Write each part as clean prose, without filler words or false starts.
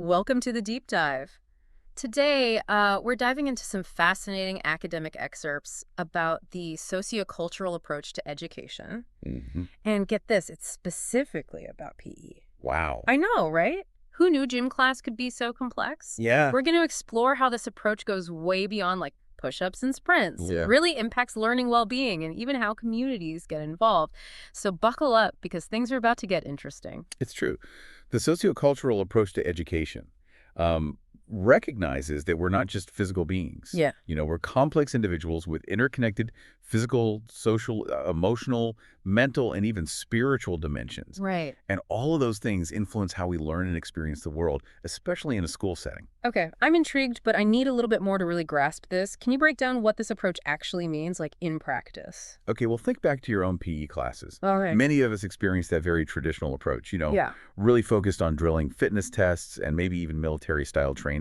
Welcome to the deep dive. Today, we're diving into some fascinating academic excerpts about the sociocultural approach to education. And get this, it's specifically about PE. Wow. I know, right? Who knew gym class could be so complex? Yeah. We're going to explore how this approach goes way beyond like push-ups and sprints, Yeah. really impacts learning well-being and even how communities get involved. So buckle up because things are about to get interesting. It's true. The sociocultural approach to education recognizes that we're not just physical beings. Yeah. We're complex individuals with interconnected physical, social, emotional, mental, and even spiritual dimensions. Right. And all of those things influence how we learn and experience the world, especially in a school setting. Okay, I'm intrigued, but I need a little bit more to really grasp this. Can you break down what this approach actually means, like in practice? Okay, well, think back to your own PE classes. All right. Many of us experience that very traditional approach, Yeah. really focused on drilling fitness tests and maybe even military-style training.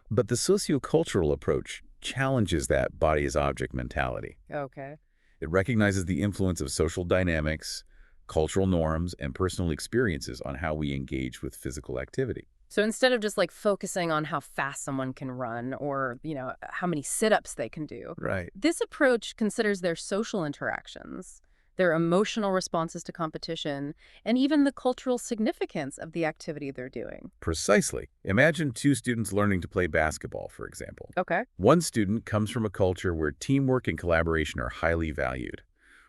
But the sociocultural approach challenges that body as object mentality. Okay. It recognizes the influence of social dynamics, cultural norms, and personal experiences on how we engage with physical activity. So instead of just like focusing on how fast someone can run or, how many sit-ups they can do, Right. this approach considers their social interactions, their emotional responses to competition, and even the cultural significance of the activity they're doing. Precisely. Imagine two students learning to play basketball, for example. Okay. One student comes from a culture where teamwork and collaboration are highly valued,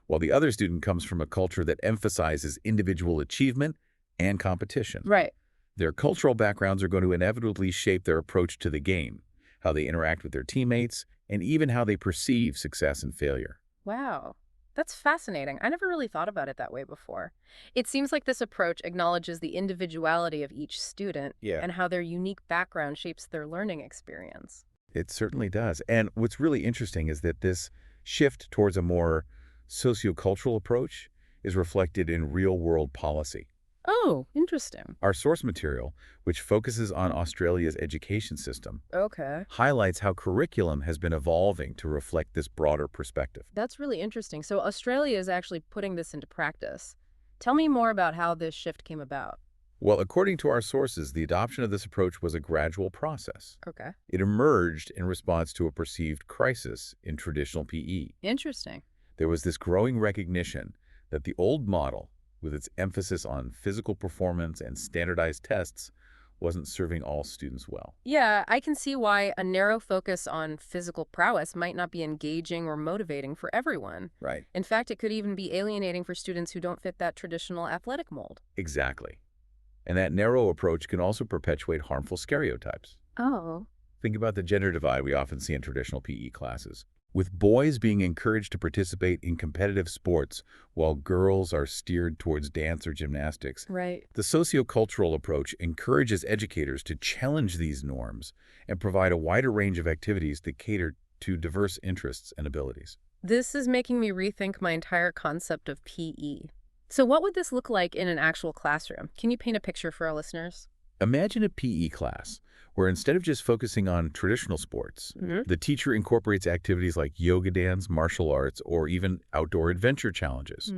while the other student comes from a culture that emphasizes individual achievement and competition. Right. Their cultural backgrounds are going to inevitably shape their approach to the game, how they interact with their teammates, and even how they perceive success and failure. Wow. That's fascinating. I never really thought about it that way before. It seems like this approach acknowledges the individuality of each student and how their unique background shapes their learning experience. It certainly does. And what's really interesting is that this shift towards a more sociocultural approach is reflected in real-world policy. Oh, interesting. Our source material, which focuses on Australia's education system, Okay. highlights how curriculum has been evolving to reflect this broader perspective. That's really interesting. So Australia is actually putting this into practice. Tell me more about how this shift came about. Well, according to our sources, the adoption of this approach was a gradual process. Okay. It emerged in response to a perceived crisis in traditional PE. Interesting. There was this growing recognition that the old model, with its emphasis on physical performance and standardized tests, wasn't serving all students well. Yeah, I can see why a narrow focus on physical prowess might not be engaging or motivating for everyone. Right. In fact, it could even be alienating for students who don't fit that traditional athletic mold. Exactly. And that narrow approach can also perpetuate harmful stereotypes. Oh. Think about the gender divide we often see in traditional PE classes, with boys being encouraged to participate in competitive sports while girls are steered towards dance or gymnastics. Right. The sociocultural approach encourages educators to challenge these norms and provide a wider range of activities that cater to diverse interests and abilities. This is making me rethink my entire concept of PE. So what would this look like in an actual classroom? Can you paint a picture for our listeners? Imagine a PE class where instead of just focusing on traditional sports, the teacher incorporates activities like yoga dance, martial arts, or even outdoor adventure challenges.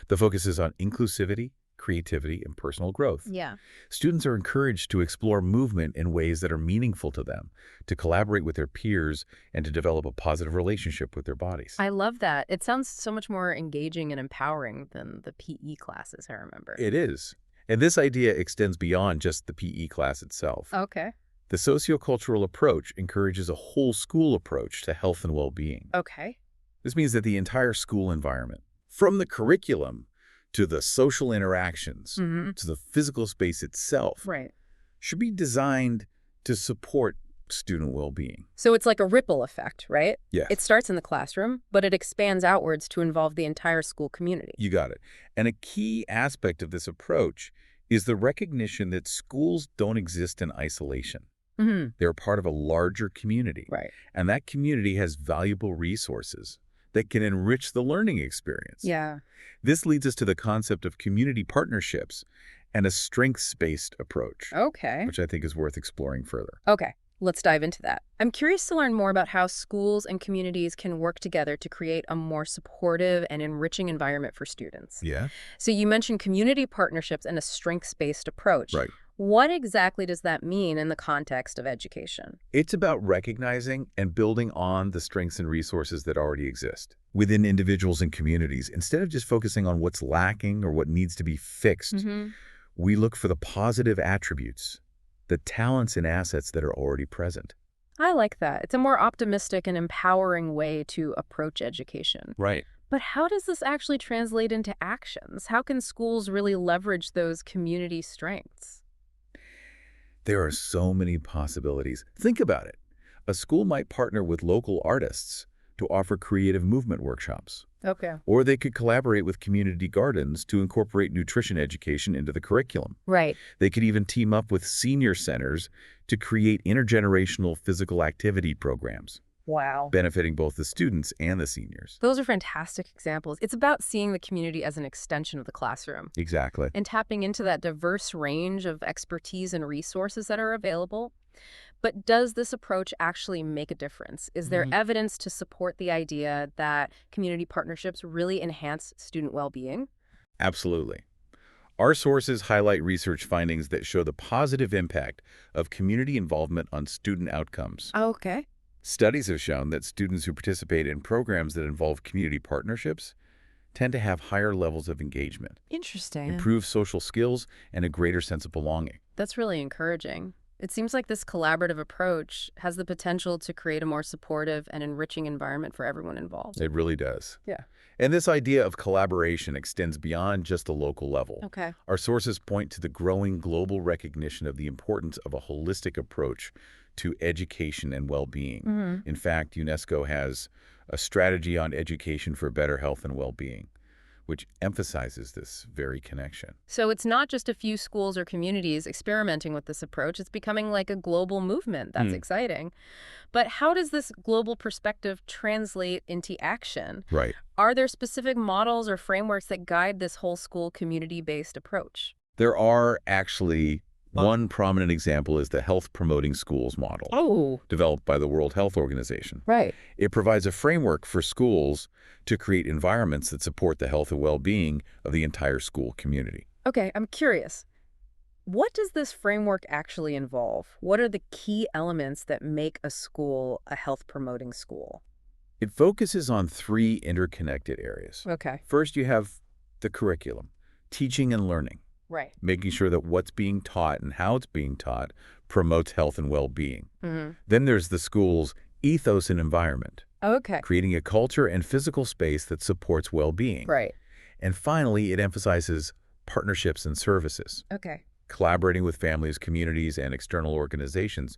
The focus is on inclusivity, creativity, and personal growth. Yeah. Students are encouraged to explore movement in ways that are meaningful to them, to collaborate with their peers, and to develop a positive relationship with their bodies. I love that. It sounds so much more engaging and empowering than the PE classes I remember. It is. And this idea extends beyond just the PE class itself. Okay. The sociocultural approach encourages a whole school approach to health and well-being. Okay. This means that the entire school environment, from the curriculum to the social interactions to the physical space itself, Right. should be designed to support student well-being. So it's like a ripple effect, right? Yes. It starts in the classroom, but it expands outwards to involve the entire school community. You got it. And a key aspect of this approach is the recognition that schools don't exist in isolation. They're part of a larger community. Right. And that community has valuable resources that can enrich the learning experience. Yeah. This leads us to the concept of community partnerships and a strengths-based approach, Okay. which I think is worth exploring further. Okay. Let's dive into that. I'm curious to learn more about how schools and communities can work together to create a more supportive and enriching environment for students. Yeah. So you mentioned community partnerships and a strengths-based approach. Right. What exactly does that mean in the context of education? It's about recognizing and building on the strengths and resources that already exist within individuals and communities. Instead of just focusing on what's lacking or what needs to be fixed, we look for the positive attributes, the talents and assets that are already present. I like that. It's a more optimistic and empowering way to approach education. Right. But how does this actually translate into actions? How can schools really leverage those community strengths? There are so many possibilities. Think about it. A school might partner with local artists to offer creative movement workshops. Okay. Or they could collaborate with community gardens to incorporate nutrition education into the curriculum. Right. They could even team up with senior centers to create intergenerational physical activity programs, Wow. benefiting both the students and the seniors. Those are fantastic examples. It's about seeing the community as an extension of the classroom Exactly. and tapping into that diverse range of expertise and resources that are available. But does this approach actually make a difference? Is there evidence to support the idea that community partnerships really enhance student well-being? Absolutely. Our sources highlight research findings that show the positive impact of community involvement on student outcomes. Okay. Studies have shown that students who participate in programs that involve community partnerships tend to have higher levels of engagement, Interesting. improve social skills, and a greater sense of belonging. That's really encouraging. It seems like this collaborative approach has the potential to create a more supportive and enriching environment for everyone involved. It really does. Yeah. And this idea of collaboration extends beyond just the local level. Okay. Our sources point to the growing global recognition of the importance of a holistic approach to education and well-being. In fact, UNESCO has a strategy on education for better health and well-being, which emphasizes this very connection. So it's not just a few schools or communities experimenting with this approach. It's becoming like a global movement. That's exciting. But how does this global perspective translate into action? Right. Are there specific models or frameworks that guide this whole school community-based approach? There are actually one prominent example is the Health Promoting Schools model, developed by the World Health Organization. Right. It provides a framework for schools to create environments that support the health and well-being of the entire school community. Okay, I'm curious. What does this framework actually involve? What are the key elements that make a school a health-promoting school? It focuses on three interconnected areas. Okay. First, you have the curriculum, teaching and learning, Right. making sure that what's being taught and how it's being taught promotes health and well-being. Mm-hmm. Then there's the school's ethos and environment, Okay. creating a culture and physical space that supports well-being. Right. And finally, it emphasizes partnerships and services, Okay. collaborating with families, communities, and external organizations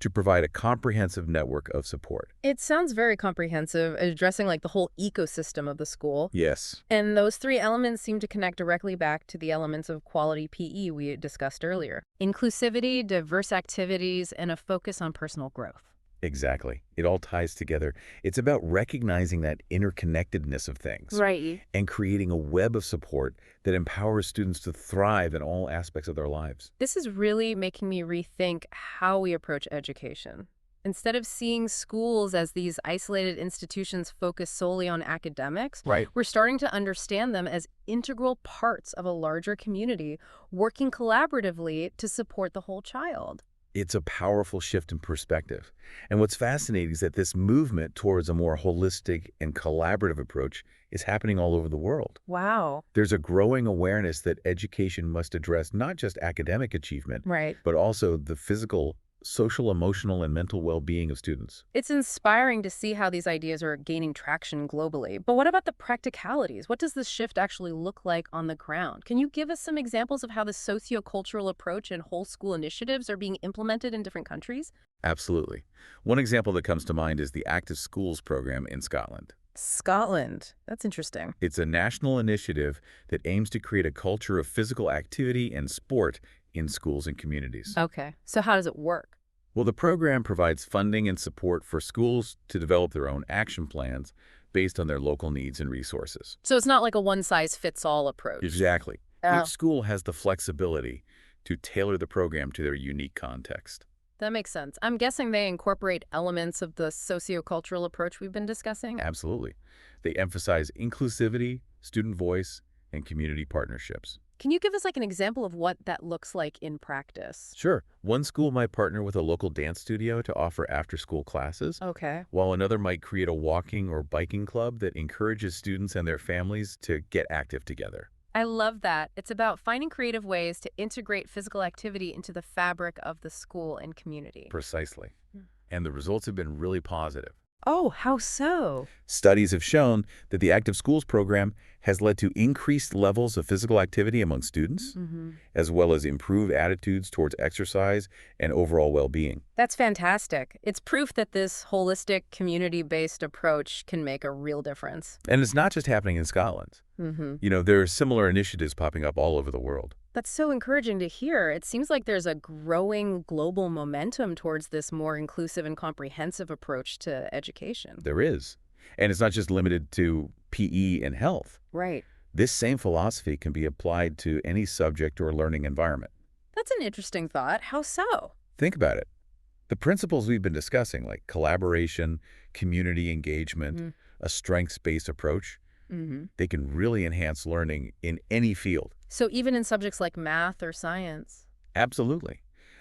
to provide a comprehensive network of support. It sounds very comprehensive, addressing like the whole ecosystem of the school. Yes. And those three elements seem to connect directly back to the elements of quality PE we discussed earlier. Inclusivity, diverse activities, and a focus on personal growth. Exactly. It all ties together. It's about recognizing that interconnectedness of things. Right. And creating a web of support that empowers students to thrive in all aspects of their lives. This is really making me rethink how we approach education. Instead of seeing schools as these isolated institutions focused solely on academics, we're starting to understand them as integral parts of a larger community, working collaboratively to support the whole child. It's a powerful shift in perspective. And what's fascinating is that this movement towards a more holistic and collaborative approach is happening all over the world. Wow. There's a growing awareness that education must address not just academic achievement, but also the physical, social, emotional, and mental well-being of students. It's inspiring to see how these ideas are gaining traction globally. But what about the practicalities? What does this shift actually look like on the ground? Can you give us some examples of how the socio-cultural approach and whole school initiatives are being implemented in different countries? Absolutely. One example that comes to mind is the Active Schools program in Scotland. Scotland. That's interesting. It's a national initiative that aims to create a culture of physical activity and sport in schools and communities. Okay. So how does it work? Well, the program provides funding and support for schools to develop their own action plans based on their local needs and resources. So it's not like a one-size-fits-all approach. Exactly. Each school has the flexibility to tailor the program to their unique context. That makes sense. I'm guessing they incorporate elements of the socio-cultural approach we've been discussing? Absolutely. They emphasize inclusivity, student voice, and community partnerships. Can you give us like an example of what that looks like in practice? Sure, one school might partner with a local dance studio to offer after-school classes, Okay. while another might create a walking or biking club that encourages students and their families to get active together. I love that. It's about finding creative ways to integrate physical activity into the fabric of the school and community. Precisely. Hmm. And the results have been really positive. Oh, how so? Studies have shown that the Active Schools program has led to increased levels of physical activity among students, as well as improved attitudes towards exercise and overall well-being. That's fantastic. It's proof that this holistic, community-based approach can make a real difference. And it's not just happening in Scotland. There are similar initiatives popping up all over the world. That's so encouraging to hear. It seems like there's a growing global momentum towards this more inclusive and comprehensive approach to education. There is. And it's not just limited to PE and health. Right. This same philosophy can be applied to any subject or learning environment. That's an interesting thought. How so? Think about it. The principles we've been discussing, like collaboration, community engagement, a strengths-based approach, they can really enhance learning in any field. So even in subjects like math or science? Absolutely.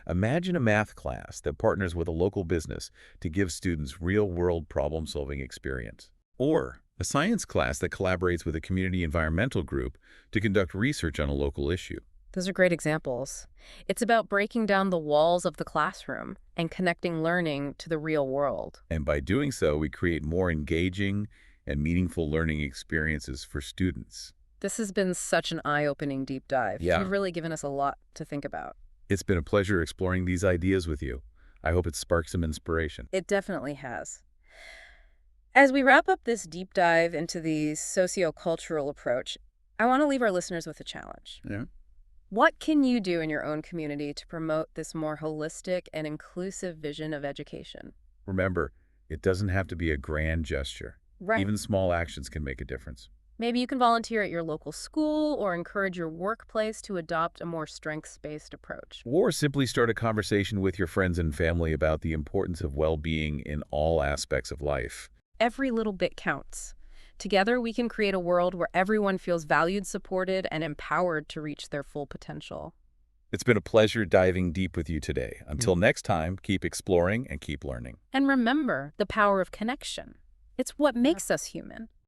Imagine a math class that partners with a local business to give students real-world problem-solving experience. Or a science class that collaborates with a community environmental group to conduct research on a local issue. Those are great examples. It's about breaking down the walls of the classroom and connecting learning to the real world. And by doing so, we create more engaging and meaningful learning experiences for students. This has been such an eye-opening deep dive. Yeah. You've really given us a lot to think about. It's been a pleasure exploring these ideas with you. I hope it sparks some inspiration. It definitely has. As we wrap up this deep dive into the socio-cultural approach, I want to leave our listeners with a challenge. Yeah. What can you do in your own community to promote this more holistic and inclusive vision of education? Remember, it doesn't have to be a grand gesture. Right. Even small actions can make a difference. Maybe you can volunteer at your local school or encourage your workplace to adopt a more strengths-based approach. Or simply start a conversation with your friends and family about the importance of well-being in all aspects of life. Every little bit counts. Together, we can create a world where everyone feels valued, supported, and empowered to reach their full potential. It's been a pleasure diving deep with you today. Until next time, keep exploring and keep learning. And remember the power of connection. It's what makes us human.